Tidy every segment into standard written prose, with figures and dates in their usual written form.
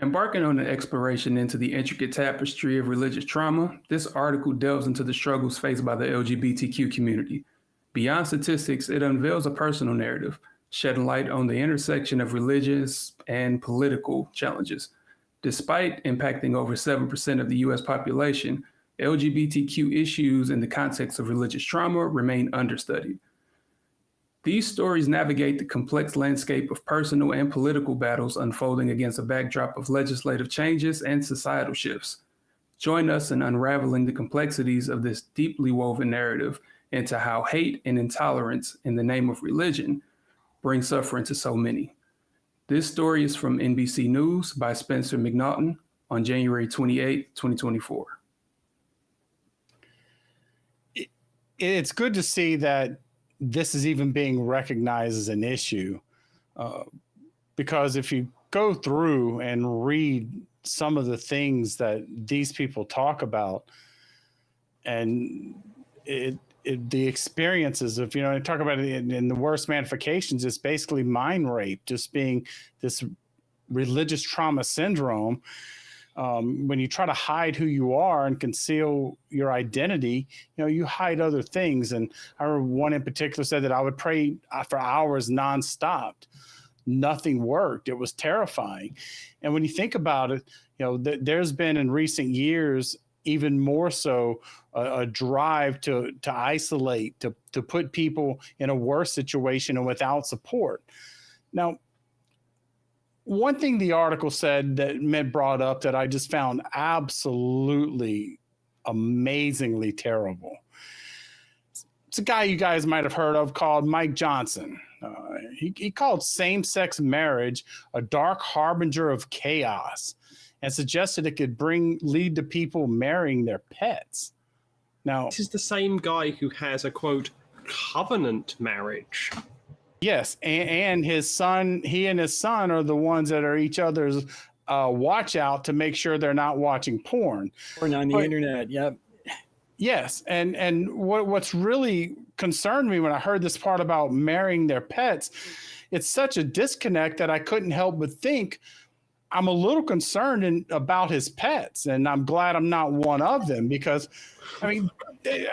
Embarking on an exploration into the intricate tapestry of religious trauma, this article delves into the struggles faced by the LGBTQ community. Beyond statistics, it unveils a personal narrative, shedding light on the intersection of religious and political challenges. Despite impacting over 7% of the US population, LGBTQ issues in the context of religious trauma remain understudied. These stories navigate the complex landscape of personal and political battles unfolding against a backdrop of legislative changes and societal shifts. Join us in unraveling the complexities of this deeply woven narrative into how hate and intolerance in the name of religion bring suffering to so many. This story is from NBC News by Spencer McNaughton on January 28, 2024. It's good to see that this is even being recognized as an issue, because if you go through and read some of the things that these people talk about, and the experiences of, talk about it in the worst manifestations, it's basically mind rape, just being this religious trauma syndrome. When you try to hide who you are and conceal your identity, you hide other things. And I remember one in particular said that I would pray for hours nonstop. Nothing worked. It was terrifying. And when you think about it, there's been in recent years even more so a drive to isolate, to put people in a worse situation and without support. Now, one thing the article said that Mitt brought up that I just found absolutely amazingly terrible. It's a guy you guys might have heard of called Mike Johnson. He called same-sex marriage a dark harbinger of chaos and suggested it could lead to people marrying their pets. Now, this is the same guy who has a, quote, covenant marriage. Yes, and his son, he and his son are the ones that are each other's watch out to make sure they're not watching porn. Porn on the internet, yep. Yes, and what's really concerned me when I heard this part about marrying their pets, it's such a disconnect that I couldn't help but think I'm a little concerned about his pets, and I'm glad I'm not one of them because, I mean,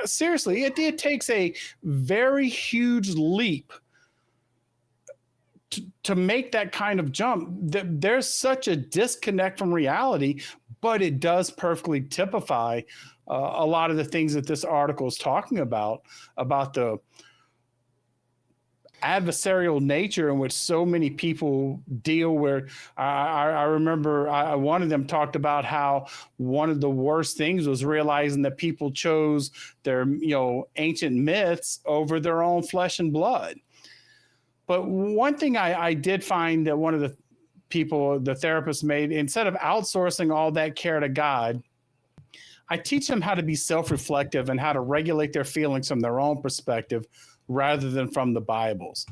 seriously, it takes a very huge leap to make that kind of jump. There's such a disconnect from reality, but it does perfectly typify a lot of the things that this article is talking about the adversarial nature in which so many people deal with. I remember one of them talked about how one of the worst things was realizing that people chose their ancient myths over their own flesh and blood. But one thing I did find that one of the people, the therapist made, instead of outsourcing all that care to God, I teach them how to be self-reflective and how to regulate their feelings from their own perspective rather than from the Bible's.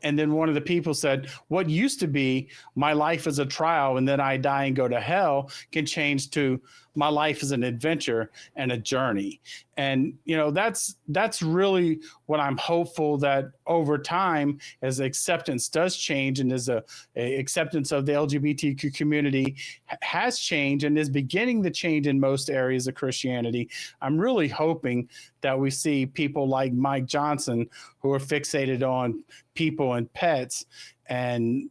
And then one of the people said, what used to be my life is a trial and then I die and go to hell can change to my life is an adventure and a journey. And, that's really what I'm hopeful that over time, as acceptance does change and as a acceptance of the LGBTQ community has changed and is beginning to change in most areas of Christianity, I'm really hoping that we see people like Mike Johnson who are fixated on people and pets and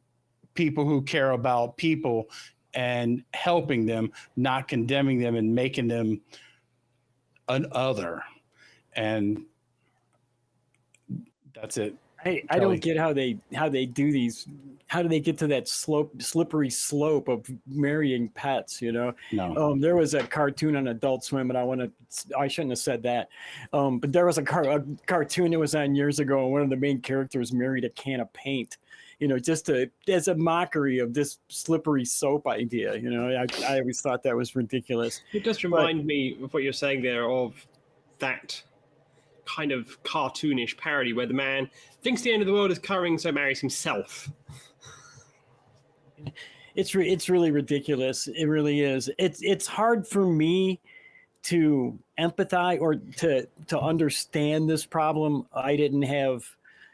people who care about people and helping them, not condemning them and making them an other. And that's it. I don't get how they do these. How do they get to that slippery slope of marrying pets? No. There was a cartoon on Adult Swim, and I shouldn't have said that. But there was a cartoon that was on years ago, and one of the main characters married a can of paint. Just as a mockery of this slippery slope idea. I always thought that was ridiculous. It does remind me of what you're saying there, of that kind of cartoonish parody where the man thinks the end of the world is coming, so marries himself. It's really ridiculous. It really is. It's hard for me to empathize or to understand this problem. I didn't have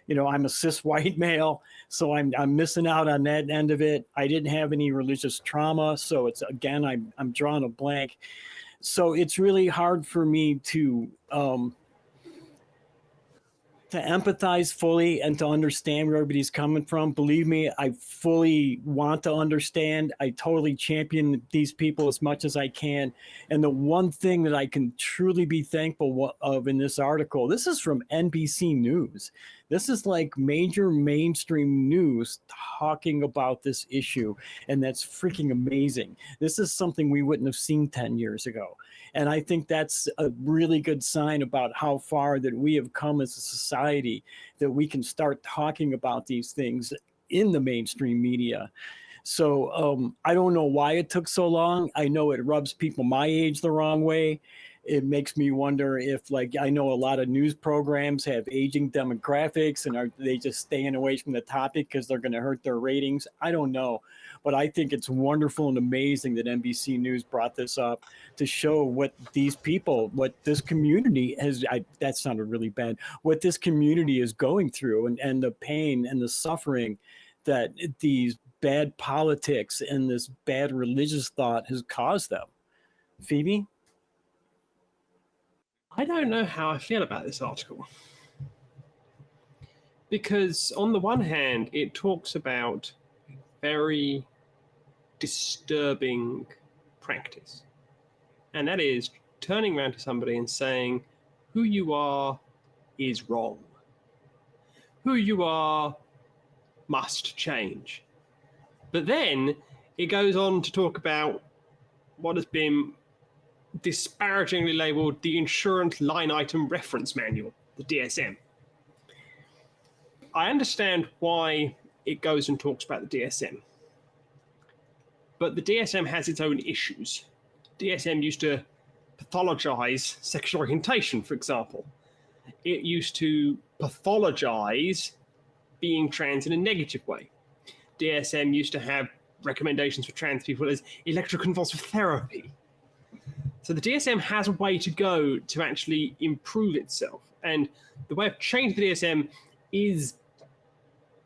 I'm a cis white male, so I'm missing out on that end of it. I didn't have any religious trauma, so it's, again, I'm drawing a blank. So it's really hard for me to empathize fully and to understand where everybody's coming from. Believe me, I fully want to understand. I totally champion these people as much as I can. And the one thing that I can truly be thankful of in this article, this is from NBC News. This is like major mainstream news talking about this issue. And that's freaking amazing. This is something we wouldn't have seen 10 years ago. And I think that's a really good sign about how far that we have come as a society, that we can start talking about these things in the mainstream media. So I don't know why it took so long. I know it rubs people my age the wrong way. It makes me wonder if, like, I know a lot of news programs have aging demographics, and are they just staying away from the topic because they're going to hurt their ratings? I don't know. But I think it's wonderful and amazing that NBC News brought this up to show what these people, what this community has, that sounded really bad, what this community is going through, and the pain and the suffering that these bad politics and this bad religious thought has caused them. Phoebe? I don't know how I feel about this article. Because on the one hand, it talks about very disturbing practice. And that is turning around to somebody and saying, who you are is wrong. Who you are must change. But then it goes on to talk about what has been disparagingly labeled the Insurance Line Item Reference Manual, the DSM. I understand why it goes and talks about the DSM. But the DSM has its own issues. DSM used to pathologize sexual orientation, for example. It used to pathologize being trans in a negative way. DSM used to have recommendations for trans people as electroconvulsive therapy. So the DSM has a way to go to actually improve itself. And the way of changing the DSM is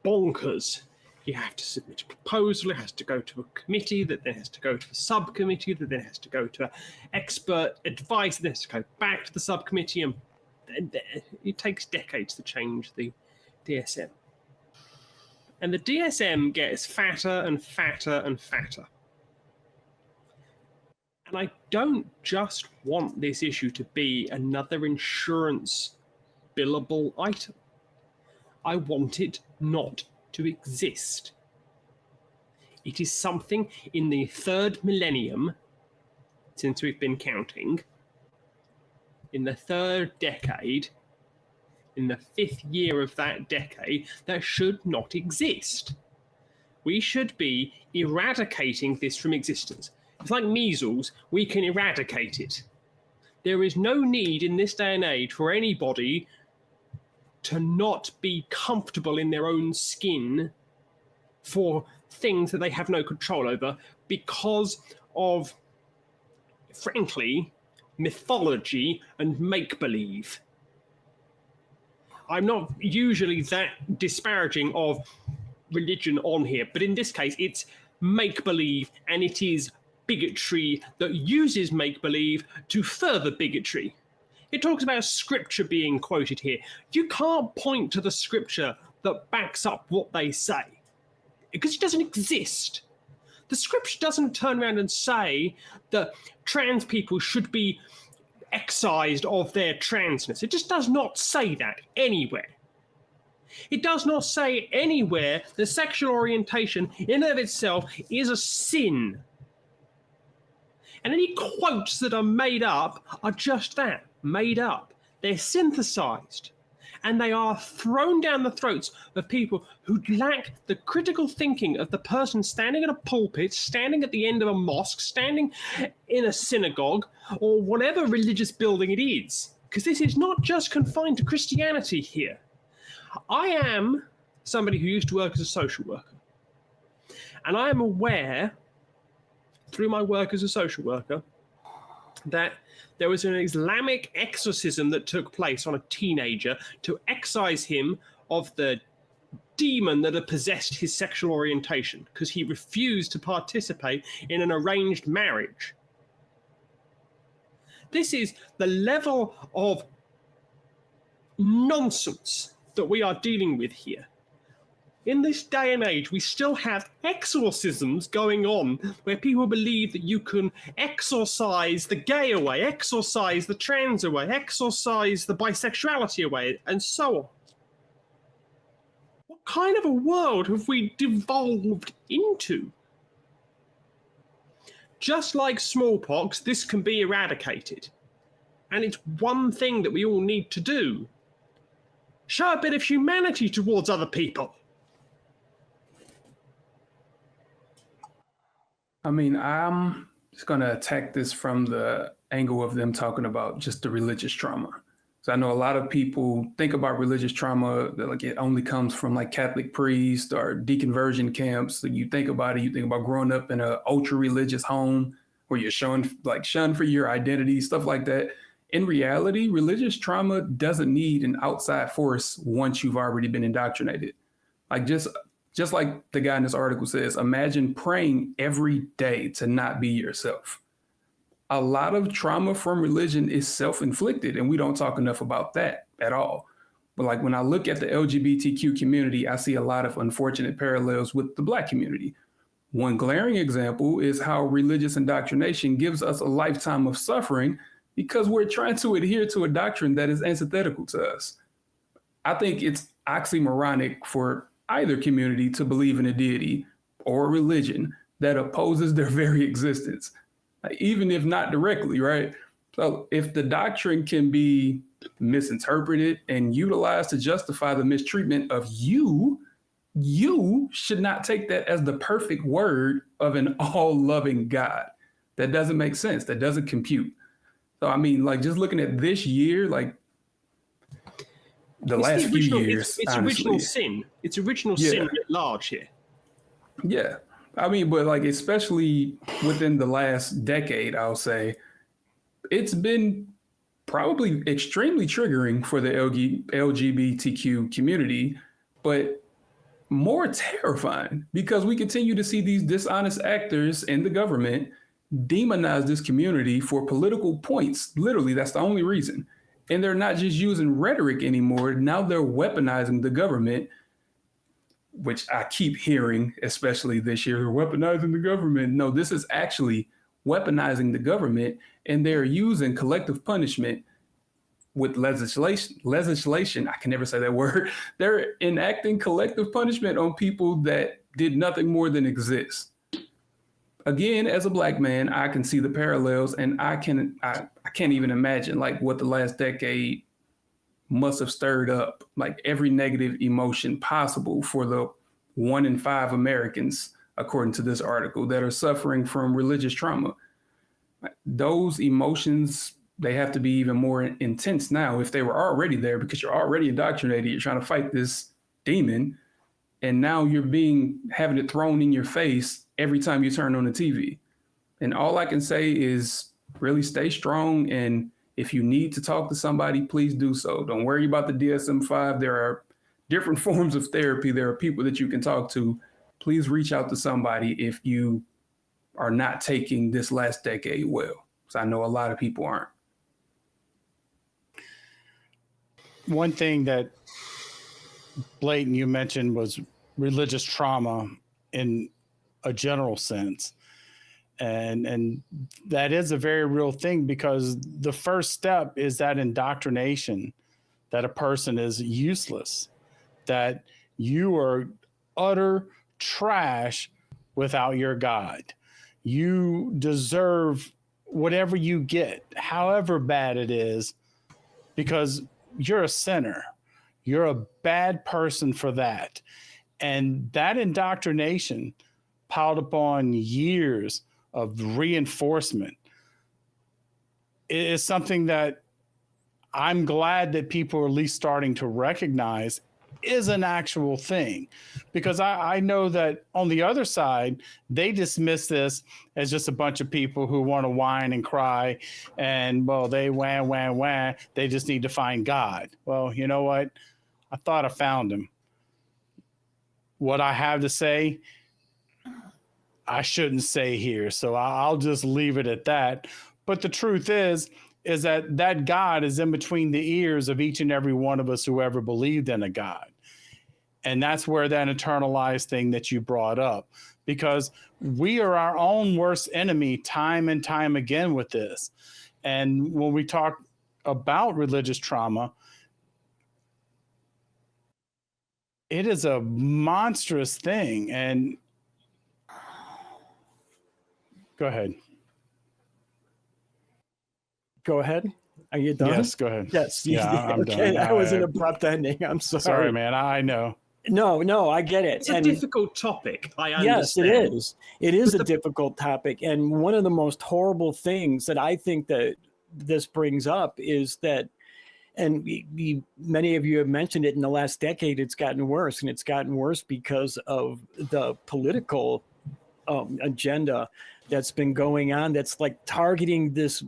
bonkers. You have to submit a proposal, it has to go to a committee, that then has to go to a subcommittee, that then has to go to expert advice, that then has to go back to the subcommittee, and it takes decades to change the DSM. And the DSM gets fatter and fatter and fatter. And I don't just want this issue to be another insurance billable item. I want it not to exist. It is something in the third millennium, since we've been counting, in the third decade, in the 5th year of that decade, that should not exist. We should be eradicating this from existence. It's like measles, we can eradicate it. There is no need in this day and age for anybody to not be comfortable in their own skin for things that they have no control over because of, frankly, mythology and make-believe. I'm not usually that disparaging of religion on here, but in this case, it's make-believe, and it is bigotry that uses make-believe to further bigotry. It talks about scripture being quoted here. You can't point to the scripture that backs up what they say because it doesn't exist. The scripture doesn't turn around and say that trans people should be excised of their transness. It just does not say that anywhere. It does not say anywhere that sexual orientation in and of itself is a sin. And any quotes that are made up are just that, made up. They're synthesized. And they are thrown down the throats of people who lack the critical thinking of the person standing at a pulpit, standing at the end of a mosque, standing in a synagogue, or whatever religious building it is. Because this is not just confined to Christianity here. I am somebody who used to work as a social worker. And I am aware, through my work as a social worker, that there was an Islamic exorcism that took place on a teenager to excise him of the demon that had possessed his sexual orientation because he refused to participate in an arranged marriage. This is the level of nonsense that we are dealing with here. In this day and age, we still have exorcisms going on where people believe that you can exorcise the gay away, exorcise the trans away, exorcise the bisexuality away, and so on. What kind of a world have we devolved into? Just like smallpox, this can be eradicated. And it's one thing that we all need to do. Show a bit of humanity towards other people. I mean, I'm just going to attack this from the angle of them talking about just the religious trauma. So I know a lot of people think about religious trauma that like it only comes from like Catholic priests or deconversion camps. So you think about it, you think about growing up in an ultra religious home where you're shunned for your identity, stuff like that. In reality, religious trauma doesn't need an outside force once you've already been indoctrinated. Like just like the guy in this article says, imagine praying every day to not be yourself. A lot of trauma from religion is self-inflicted, and we don't talk enough about that at all. But like when I look at the LGBTQ community, I see a lot of unfortunate parallels with the Black community. One glaring example is how religious indoctrination gives us a lifetime of suffering because we're trying to adhere to a doctrine that is antithetical to us. I think it's oxymoronic for either community to believe in a deity or a religion that opposes their very existence, even if not directly, right? So if the doctrine can be misinterpreted and utilized to justify the mistreatment of you should not take that as the perfect word of an all-loving God. That doesn't make sense. That doesn't compute. So, I mean, like just looking at this year, like the last few years. It's original sin. It's original sin at large here. Yeah. I mean, but like, especially within the last decade, I'll say, it's been probably extremely triggering for the LGBTQ community, but more terrifying because we continue to see these dishonest actors in the government demonize this community for political points. Literally, that's the only reason. And they're not just using rhetoric anymore. Now they're weaponizing the government, which I keep hearing, especially this year, they're weaponizing the government. No, this is actually weaponizing the government, and they're using collective punishment with legislation. I can never say that word. They're enacting collective punishment on people that did nothing more than exist. Again, as a Black man, I can see the parallels, and I can't even imagine like what the last decade must have stirred up, like every negative emotion possible for the 1 in 5 Americans, according to this article, that are suffering from religious trauma. Those emotions, they have to be even more intense now if they were already there, because you're already indoctrinated. You're trying to fight this demon, and now you're having it thrown in your face every time you turn on the TV. And all I can say is really stay strong. And if you need to talk to somebody, please do so. Don't worry about the DSM-5. There are different forms of therapy. There are people that you can talk to. Please reach out to somebody if you are not taking this last decade well, because I know a lot of people aren't. One thing that Blayton, you mentioned was religious trauma in a general sense. And that is a very real thing, because the first step is that indoctrination that a person is useless, that you are utter trash without your God. You deserve whatever you get, however bad it is, because you're a sinner. You're a bad person for that. And that indoctrination piled upon years of reinforcement is something that I'm glad that people are at least starting to recognize is an actual thing, because I know that on the other side, they dismiss this as just a bunch of people who want to whine and cry and, well, they wham, they just need to find God. Well, you know what? I thought I found him. What I have to say, I shouldn't say here, so I'll just leave it at that. But the truth is that God is in between the ears of each and every one of us who ever believed in a God. And that's where that internalized thing that you brought up, because we are our own worst enemy time and time again with this. And when we talk about religious trauma, it is a monstrous thing. And go ahead. Go ahead. Are you done? Yes, go ahead. Yes. Yeah, I'm okay, done. that was an abrupt ending. I'm sorry. Sorry, man. I know. No, I get it. It's a difficult topic. I yes, understand. it is. It is a difficult topic. And one of the most horrible things that I think that this brings up is that, and many of you have mentioned it, in the last decade, it's gotten worse. And it's gotten worse because of the political agenda that's been going on, that's like targeting this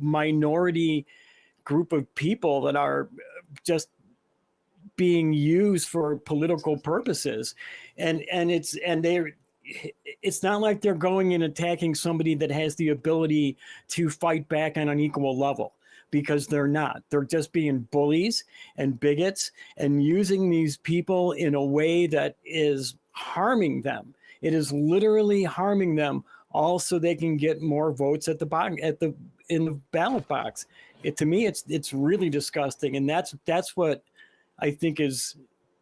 minority group of people that are just being used for political purposes. And it's not like they're going and attacking somebody that has the ability to fight back on an equal level, because they're not. They're just being bullies and bigots and using these people in a way that is harming them. It is literally harming them, all so they can get more votes in the ballot box. To me, it's really disgusting, and that's what I think is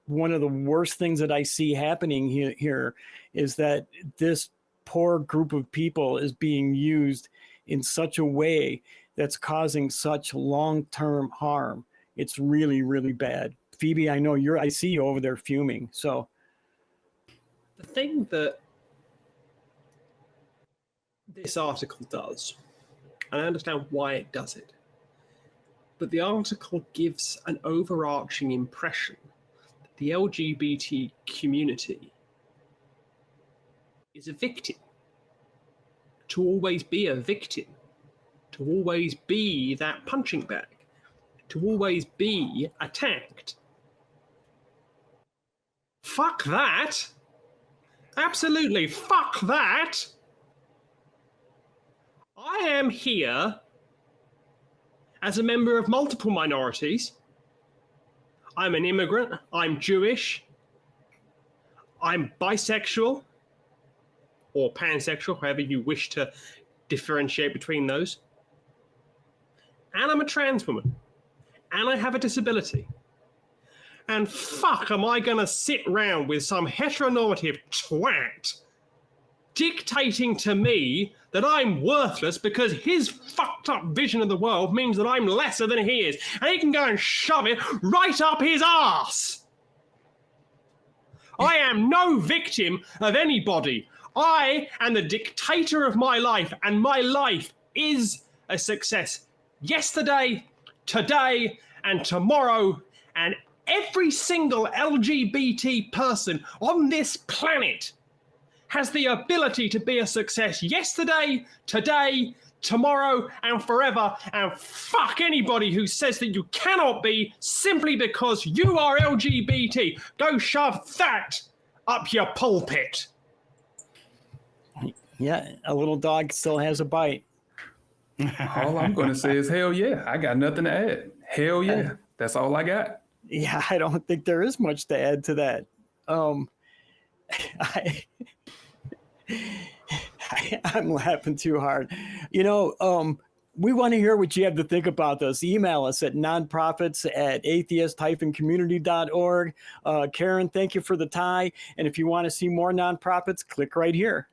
one of the worst things that I see happening here is that this poor group of people is being used in such a way that's causing such long-term harm. It's really, really bad. Phoebe, I see you over there fuming. So the thing that this article does, and I understand why it does it, but the article gives an overarching impression that the LGBT community is a victim, to always be a victim, to always be that punching bag, to always be attacked. Fuck that! Absolutely, fuck that! I am here as a member of multiple minorities. I'm an immigrant, I'm Jewish, I'm bisexual, or pansexual, however you wish to differentiate between those. And I'm a trans woman. And I have a disability. And fuck, am I gonna sit round with some heteronormative twat dictating to me that I'm worthless because his fucked up vision of the world means that I'm lesser than he is, and he can go and shove it right up his arse. I am no victim of anybody. I am the dictator of my life, and my life is a success. Yesterday, today, and tomorrow, and every single LGBT person on this planet has the ability to be a success yesterday, today, tomorrow, and forever. And fuck anybody who says that you cannot be simply because you are LGBT. Go shove that up your pulpit. yeah, a little dog still has a bite. All I'm going to say is, hell yeah. I got nothing to add. Hell yeah. That's all I got. Yeah, I don't think there is much to add to that. I'm laughing too hard. We want to hear what you have to think about this. Email us at nonprofits@atheist-community.org. Karen, thank you for the tie. And if you want to see more nonprofits, click right here.